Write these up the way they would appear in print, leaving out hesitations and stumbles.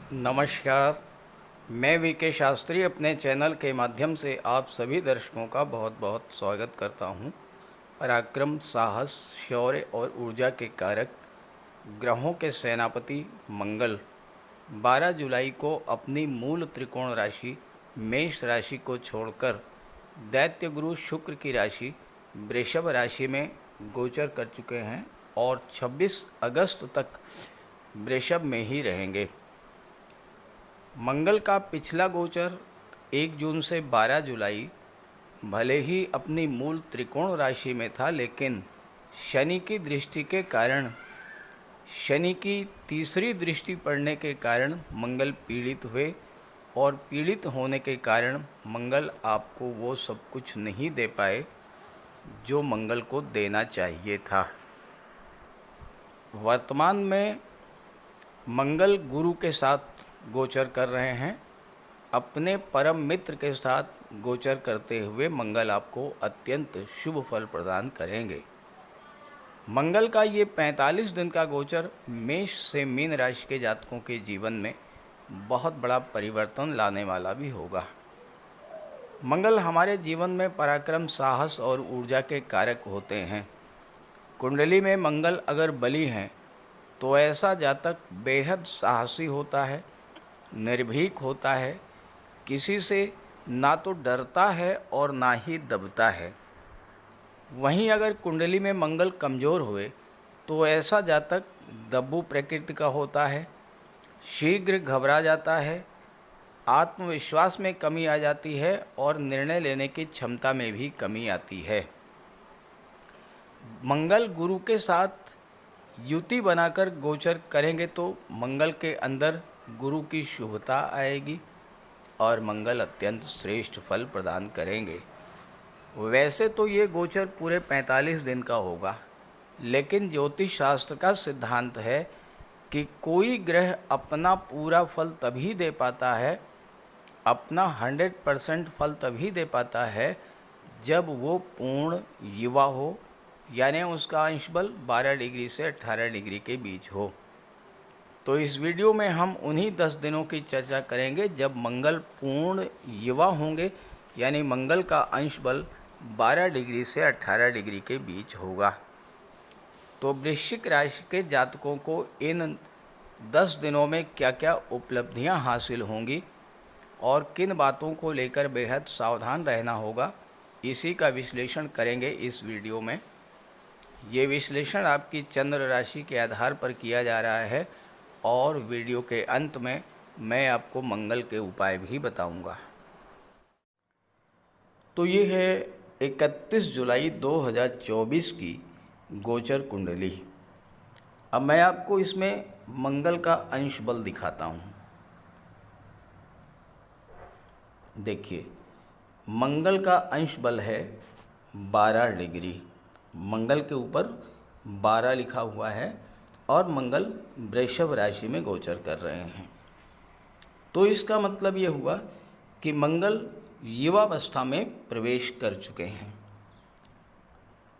नमस्कार। मैं वीके शास्त्री अपने चैनल के माध्यम से आप सभी दर्शकों का बहुत बहुत स्वागत करता हूं। पराक्रम, साहस, शौर्य और ऊर्जा के कारक ग्रहों के सेनापति मंगल 12 जुलाई को अपनी मूल त्रिकोण राशि मेष राशि को छोड़कर दैत्य गुरु शुक्र की राशि वृषभ राशि में गोचर कर चुके हैं और 26 अगस्त तक वृषभ में ही रहेंगे। मंगल का पिछला गोचर 1 जून से 12 जुलाई भले ही अपनी मूल त्रिकोण राशि में था, लेकिन शनि की दृष्टि के कारण, शनि की तीसरी दृष्टि पड़ने के कारण मंगल पीड़ित हुए और पीड़ित होने के कारण मंगल आपको वो सब कुछ नहीं दे पाए जो मंगल को देना चाहिए था। वर्तमान में मंगल गुरु के साथ गोचर कर रहे हैं। अपने परम मित्र के साथ गोचर करते हुए मंगल आपको अत्यंत शुभ फल प्रदान करेंगे। मंगल का ये 45 दिन का गोचर मेष से मीन राशि के जातकों के जीवन में बहुत बड़ा परिवर्तन लाने वाला भी होगा। मंगल हमारे जीवन में पराक्रम, साहस और ऊर्जा के कारक होते हैं। कुंडली में मंगल अगर बली हैं तो ऐसा जातक बेहद साहसी होता है, निर्भीक होता है, किसी से ना तो डरता है और ना ही दबता है। वहीं अगर कुंडली में मंगल कमज़ोर हुए तो ऐसा जातक दब्बू प्रकृति का होता है, शीघ्र घबरा जाता है, आत्मविश्वास में कमी आ जाती है और निर्णय लेने की क्षमता में भी कमी आती है। मंगल गुरु के साथ युति बनाकर गोचर करेंगे तो मंगल के अंदर गुरु की शुभता आएगी और मंगल अत्यंत श्रेष्ठ फल प्रदान करेंगे। वैसे तो ये गोचर पूरे 45 दिन का होगा, लेकिन ज्योतिष शास्त्र का सिद्धांत है कि कोई ग्रह अपना पूरा फल तभी दे पाता है, अपना 100% फल तभी दे पाता है जब वो पूर्ण युवा हो, यानी उसका अंश बल 12 डिग्री से 18 डिग्री के बीच हो। तो इस वीडियो में हम उन्हीं 10 दिनों की चर्चा करेंगे जब मंगल पूर्ण युवा होंगे, यानी मंगल का अंश बल 12 डिग्री से 18 डिग्री के बीच होगा। तो वृश्चिक राशि के जातकों को इन 10 दिनों में क्या क्या उपलब्धियां हासिल होंगी और किन बातों को लेकर बेहद सावधान रहना होगा, इसी का विश्लेषण करेंगे इस वीडियो में। ये विश्लेषण आपकी चंद्र राशि के आधार पर किया जा रहा है और वीडियो के अंत में मैं आपको मंगल के उपाय भी बताऊंगा। तो ये है 31 जुलाई 2024 की गोचर कुंडली। अब मैं आपको इसमें मंगल का अंश बल दिखाता हूँ। देखिए, मंगल का अंश बल है 12 डिग्री। मंगल के ऊपर 12 लिखा हुआ है और मंगल वृषभ राशि में गोचर कर रहे हैं। तो इसका मतलब ये हुआ कि मंगल युवावस्था में प्रवेश कर चुके हैं।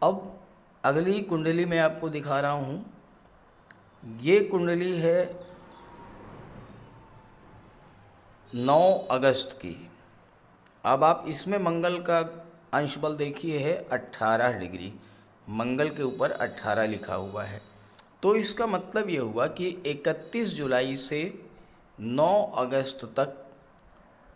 अब अगली कुंडली मैं आपको दिखा रहा हूँ। ये कुंडली है 9 अगस्त की। अब आप इसमें मंगल का अंश बल देखिए है 18 डिग्री। मंगल के ऊपर 18 लिखा हुआ है। तो इसका मतलब ये हुआ कि 31 जुलाई से 9 अगस्त तक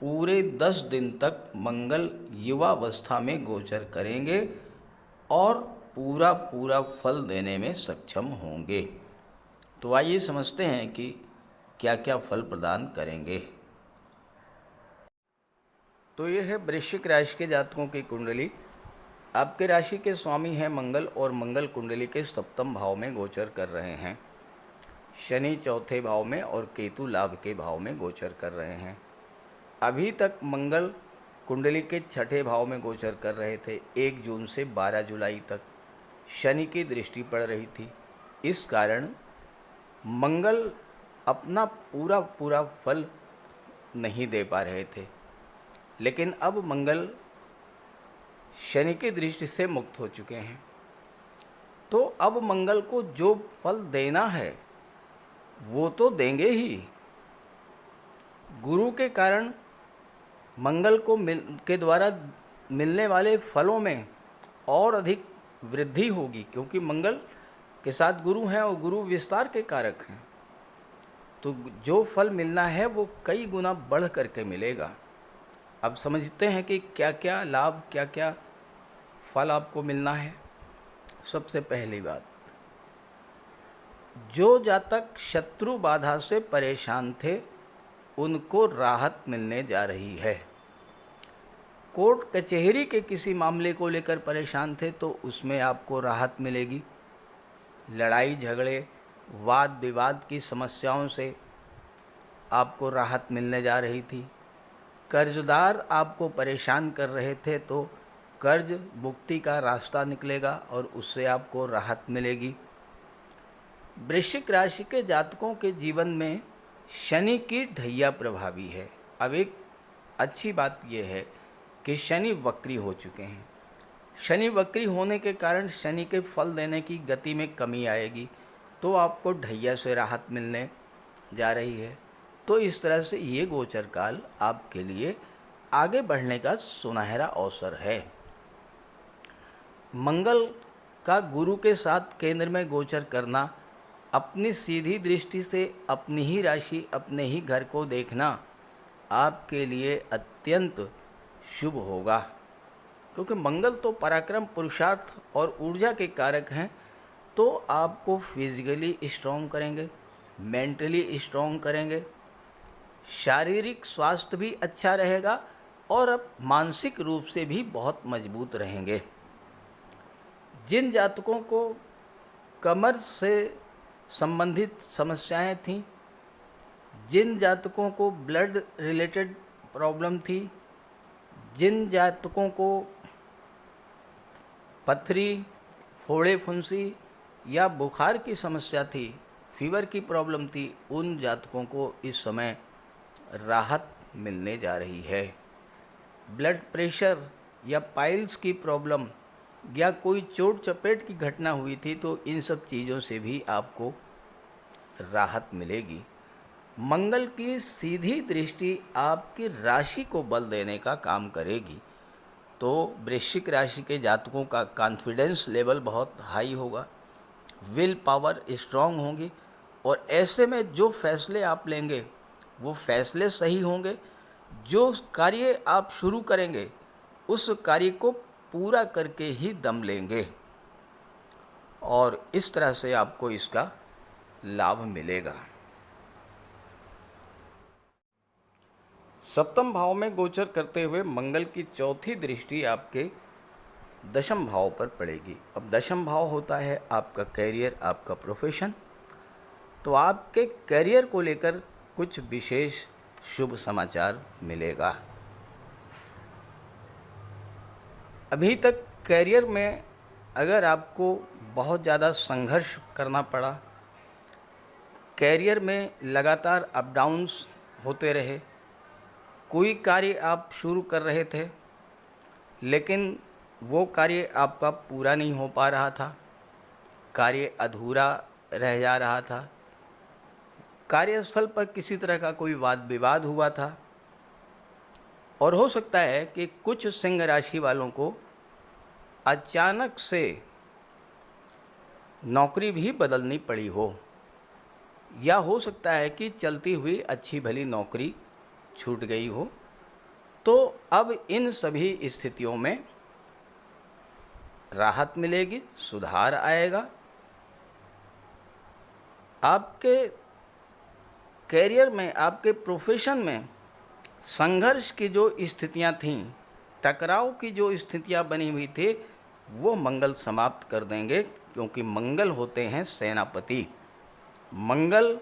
पूरे 10 दिन तक मंगल युवावस्था में गोचर करेंगे और पूरा पूरा फल देने में सक्षम होंगे। तो आइए समझते हैं कि क्या क्या फल प्रदान करेंगे। तो ये है वृश्चिक राशि के जातकों की कुंडली। आपके राशि के स्वामी हैं मंगल और मंगल कुंडली के सप्तम भाव में गोचर कर रहे हैं। शनि चौथे भाव में और केतु लाभ के भाव में गोचर कर रहे हैं। अभी तक मंगल कुंडली के छठे भाव में गोचर कर रहे थे। 1 जून से 12 जुलाई तक शनि की दृष्टि पड़ रही थी। इस कारण मंगल अपना पूरा पूरा फल नहीं दे पा रहे थे, लेकिन अब मंगल शनि की दृष्टि से मुक्त हो चुके हैं। तो अब मंगल को जो फल देना है वो तो देंगे ही, गुरु के कारण मंगल को के द्वारा मिलने वाले फलों में और अधिक वृद्धि होगी, क्योंकि मंगल के साथ गुरु हैं और गुरु विस्तार के कारक हैं। तो जो फल मिलना है वो कई गुना बढ़ करके मिलेगा। अब समझते हैं कि क्या क्या लाभ, क्या क्या फल आपको मिलना है। सबसे पहली बात, जो जातक शत्रु बाधा से परेशान थे उनको राहत मिलने जा रही है। कोर्ट कचहरी के किसी मामले को लेकर परेशान थे तो उसमें आपको राहत मिलेगी। लड़ाई झगड़े, वाद विवाद की समस्याओं से आपको राहत मिलने जा रही थी। कर्जदार आपको परेशान कर रहे थे तो कर्ज मुक्ति का रास्ता निकलेगा और उससे आपको राहत मिलेगी। वृश्चिक राशि के जातकों के जीवन में शनि की ढैया प्रभावी है। अब एक अच्छी बात यह है कि शनि वक्री हो चुके हैं। शनि वक्री होने के कारण शनि के फल देने की गति में कमी आएगी, तो आपको ढैया से राहत मिलने जा रही है। तो इस तरह से ये गोचर काल आपके लिए आगे बढ़ने का सुनहरा अवसर है। मंगल का गुरु के साथ केंद्र में गोचर करना, अपनी सीधी दृष्टि से अपनी ही राशि, अपने ही घर को देखना आपके लिए अत्यंत शुभ होगा, क्योंकि मंगल तो पराक्रम, पुरुषार्थ और ऊर्जा के कारक हैं। तो आपको फिजिकली स्ट्रॉन्ग करेंगे, मेंटली स्ट्रॉन्ग करेंगे, शारीरिक स्वास्थ्य भी अच्छा रहेगा और अब मानसिक रूप से भी बहुत मजबूत रहेंगे। जिन जातकों को कमर से संबंधित समस्याएं थीं, जिन जातकों को ब्लड रिलेटेड प्रॉब्लम थी, जिन जातकों को पथरी, फोड़े फुंसी या बुखार की समस्या थी, फीवर की प्रॉब्लम थी, उन जातकों को इस समय राहत मिलने जा रही है। ब्लड प्रेशर या पाइल्स की प्रॉब्लम या कोई चोट चपेट की घटना हुई थी, तो इन सब चीज़ों से भी आपको राहत मिलेगी। मंगल की सीधी दृष्टि आपकी राशि को बल देने का काम करेगी, तो वृश्चिक राशि के जातकों का कॉन्फिडेंस लेवल बहुत हाई होगा, विल पावर स्ट्रांग होगी और ऐसे में जो फैसले आप लेंगे वो फैसले सही होंगे। जो कार्य आप शुरू करेंगे उस कार्य को पूरा करके ही दम लेंगे और इस तरह से आपको इसका लाभ मिलेगा। सप्तम भाव में गोचर करते हुए मंगल की चौथी दृष्टि आपके दशम भाव पर पड़ेगी। अब दशम भाव होता है आपका कैरियर, आपका प्रोफेशन। तो आपके कैरियर को लेकर कुछ विशेष शुभ समाचार मिलेगा। अभी तक कैरियर में अगर आपको बहुत ज़्यादा संघर्ष करना पड़ा, कैरियर में लगातार अप डाउन्स होते रहे, कोई कार्य आप शुरू कर रहे थे लेकिन वो कार्य आपका पूरा नहीं हो पा रहा था, कार्य अधूरा रह जा रहा था, कार्यस्थल पर किसी तरह का कोई वाद विवाद हुआ था और हो सकता है कि कुछ सिंह राशि वालों को अचानक से नौकरी भी बदलनी पड़ी हो, या हो सकता है कि चलती हुई अच्छी भली नौकरी छूट गई हो। तो अब इन सभी स्थितियों में राहत मिलेगी, सुधार आएगा। आपके कैरियर में, आपके प्रोफेशन में संघर्ष की जो स्थितियां थीं, टकराव की जो स्थितियां बनी हुई थी, वो मंगल समाप्त कर देंगे, क्योंकि मंगल होते हैं सेनापति। मंगल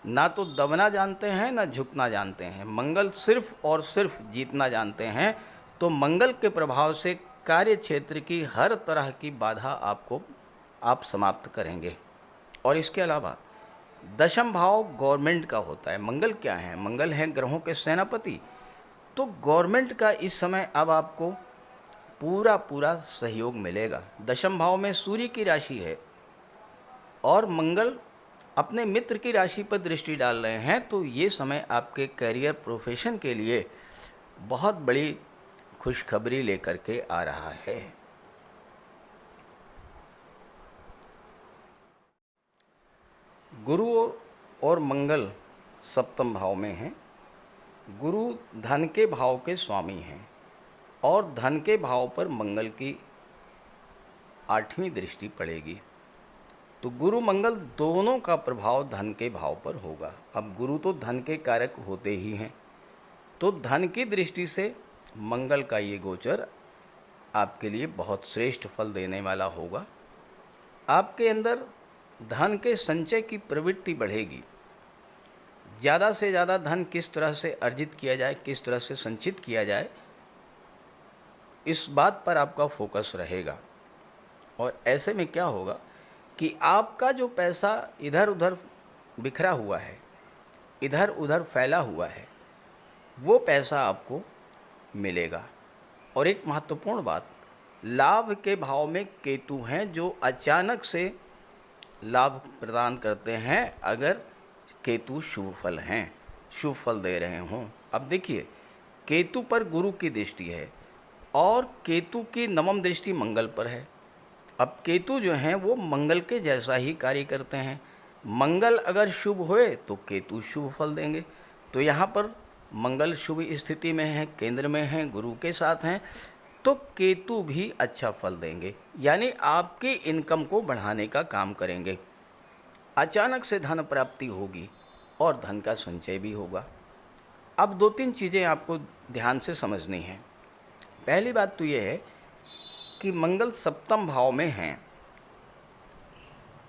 ना तो दबना जानते हैं ना झुकना जानते हैं, मंगल सिर्फ और सिर्फ जीतना जानते हैं। तो मंगल के प्रभाव से कार्य क्षेत्र की हर तरह की बाधा आप समाप्त करेंगे। और इसके अलावा दशम भाव गवर्नमेंट का होता है। मंगल क्या है? मंगल हैं ग्रहों के सेनापति। तो गवर्नमेंट का इस समय अब आपको पूरा सहयोग मिलेगा। दशम भाव में सूर्य की राशि है और मंगल अपने मित्र की राशि पर दृष्टि डाल रहे हैं तो ये समय आपके करियर प्रोफेशन के लिए बहुत बड़ी खुशखबरी लेकर के आ रहा है। गुरु और मंगल सप्तम भाव में हैं। गुरु धन के भाव के स्वामी हैं और धन के भाव पर मंगल की 8वीं दृष्टि पड़ेगी। तो गुरु मंगल दोनों का प्रभाव धन के भाव पर होगा। अब गुरु तो धन के कारक होते ही हैं, तो धन की दृष्टि से मंगल का ये गोचर आपके लिए बहुत श्रेष्ठ फल देने वाला होगा। आपके अंदर धन के संचय की प्रवृत्ति बढ़ेगी। ज़्यादा से ज़्यादा धन किस तरह से अर्जित किया जाए, किस तरह से संचित किया जाए, इस बात पर आपका फोकस रहेगा। और ऐसे में क्या होगा कि आपका जो पैसा इधर उधर बिखरा हुआ है, इधर उधर फैला हुआ है, वो पैसा आपको मिलेगा। और एक महत्वपूर्ण बात, लाभ के भाव में केतु हैं जो अचानक से लाभ प्रदान करते हैं अगर केतु शुभ फल हैं, शुभ फल दे रहे हों। अब देखिए, केतु पर गुरु की दृष्टि है और केतु की नवम दृष्टि मंगल पर है। अब केतु जो हैं वो मंगल के जैसा ही कार्य करते हैं। मंगल अगर शुभ होए तो केतु शुभ फल देंगे। तो यहाँ पर मंगल शुभ स्थिति में है, केंद्र में है, गुरु के साथ हैं, तो केतु भी अच्छा फल देंगे, यानी आपकी इनकम को बढ़ाने का काम करेंगे। अचानक से धन प्राप्ति होगी और धन का संचय भी होगा। अब 2-3 चीज़ें आपको ध्यान से समझनी हैं। पहली बात तो ये है कि मंगल सप्तम भाव में हैं।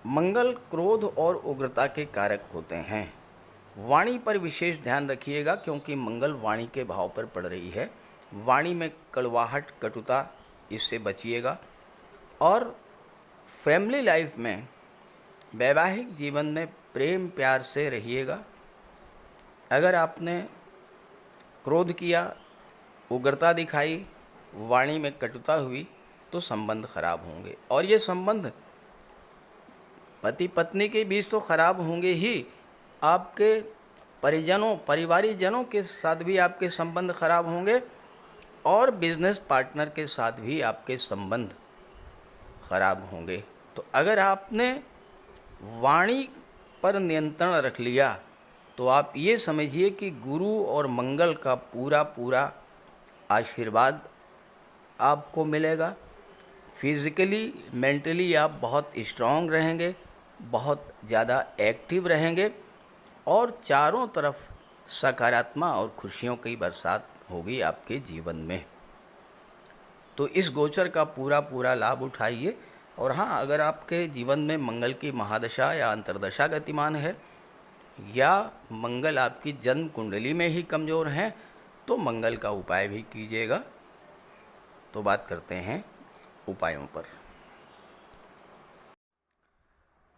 मंगल क्रोध और उग्रता के कारक होते हैं। वाणी पर विशेष ध्यान रखिएगा क्योंकि मंगल वाणी के भाव पर पड़ रही है। वाणी में कड़वाहट, कटुता, इससे बचिएगा। और फैमिली लाइफ में, वैवाहिक जीवन में प्रेम प्यार से रहिएगा। अगर आपने क्रोध किया, उग्रता दिखाई, वाणी में कटुता हुई तो संबंध खराब होंगे। और ये संबंध पति पत्नी के बीच तो खराब होंगे ही, आपके परिजनों, परिवारीजनों के साथ भी आपके संबंध खराब होंगे और बिजनेस पार्टनर के साथ भी आपके संबंध खराब होंगे। तो अगर आपने वाणी पर नियंत्रण रख लिया तो आप ये समझिए कि गुरु और मंगल का पूरा पूरा आशीर्वाद आपको मिलेगा। फिज़िकली, मेंटली आप बहुत स्ट्रांग रहेंगे, बहुत ज़्यादा एक्टिव रहेंगे और चारों तरफ सकारात्मक और खुशियों की बरसात होगी आपके जीवन में। तो इस गोचर का पूरा पूरा लाभ उठाइए। और हाँ, अगर आपके जीवन में मंगल की महादशा या अंतर्दशा गतिमान है या मंगल आपकी जन्म कुंडली में ही कमज़ोर हैं तो मंगल का उपाय भी कीजिएगा। तो बात करते हैं उपायों पर।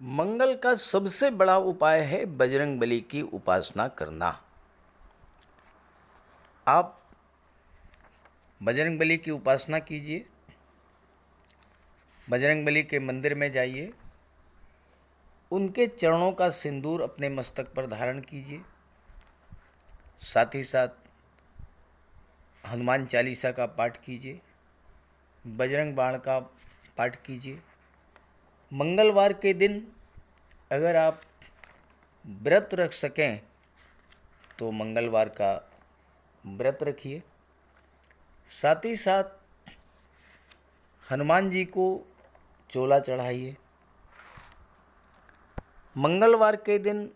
मंगल का सबसे बड़ा उपाय है बजरंगबली की उपासना करना। आप बजरंगबली की उपासना कीजिए, बजरंगबली के मंदिर में जाइए, उनके चरणों का सिंदूर अपने मस्तक पर धारण कीजिए, साथ ही साथ हनुमान चालीसा का पाठ कीजिए, बजरंग बाण का पाठ कीजिए। मंगलवार के दिन अगर आप व्रत रख सकें तो मंगलवार का व्रत रखिए। साथ ही साथ हनुमान जी को चोला चढ़ाइए। मंगलवार के दिन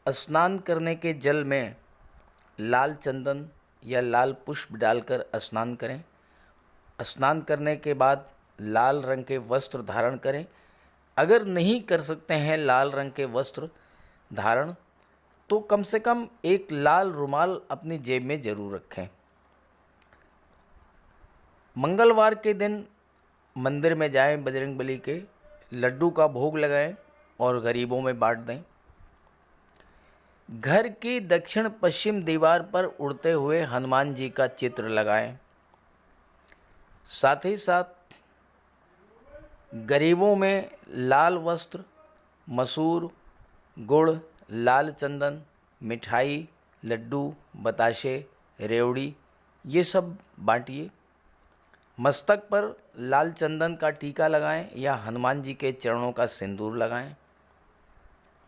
स्नान करने के जल में लाल चंदन या लाल पुष्प डालकर स्नान करें। स्नान करने के बाद लाल रंग के वस्त्र धारण करें। अगर नहीं कर सकते हैं लाल रंग के वस्त्र धारण तो कम से कम एक लाल रुमाल अपनी जेब में ज़रूर रखें। मंगलवार के दिन मंदिर में जाएं, बजरंगबली के लड्डू का भोग लगाएं और गरीबों में बांट दें। घर की दक्षिण पश्चिम दीवार पर उड़ते हुए हनुमान जी का चित्र लगाएं। साथ ही साथ गरीबों में लाल वस्त्र, मसूर, गुड़, लाल चंदन, मिठाई, लड्डू, बताशे, रेवड़ी ये सब बांटिए। मस्तक पर लाल चंदन का टीका लगाएं या हनुमान जी के चरणों का सिंदूर लगाएं।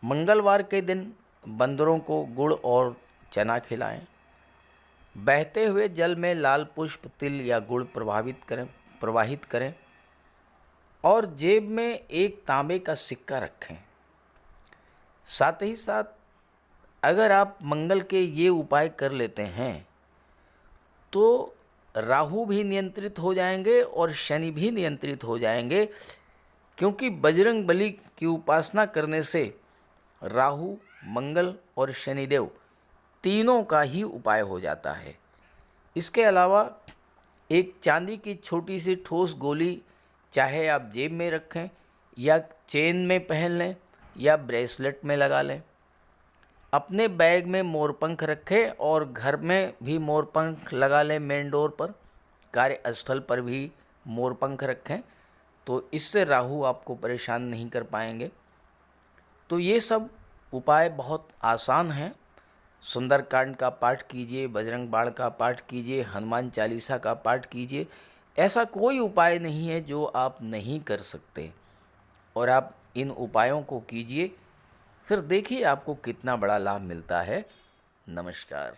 मंगलवार के दिन बंदरों को गुड़ और चना खिलाएं। बहते हुए जल में लाल पुष्प, तिल या गुड़ प्रवाहित करें और जेब में एक तांबे का सिक्का रखें। साथ ही साथ अगर आप मंगल के ये उपाय कर लेते हैं तो राहु भी नियंत्रित हो जाएंगे और शनि भी नियंत्रित हो जाएंगे, क्योंकि बजरंग बली की उपासना करने से राहु, मंगल और शनिदेव तीनों का ही उपाय हो जाता है। इसके अलावा एक चांदी की छोटी सी ठोस गोली चाहे आप जेब में रखें या चेन में पहन लें या ब्रेसलेट में लगा लें। अपने बैग में मोरपंख रखें और घर में भी मोरपंख लगा लें। मेन डोर पर, कार्यस्थल पर भी मोरपंख रखें, तो इससे राहु आपको परेशान नहीं कर पाएंगे। तो ये सब उपाय बहुत आसान हैं। सुंदरकांड का पाठ कीजिए, बजरंग बाण का पाठ कीजिए, हनुमान चालीसा का पाठ कीजिए। ऐसा कोई उपाय नहीं है जो आप नहीं कर सकते, और आप इन उपायों को कीजिए, फिर देखिए आपको कितना बड़ा लाभ मिलता है। नमस्कार।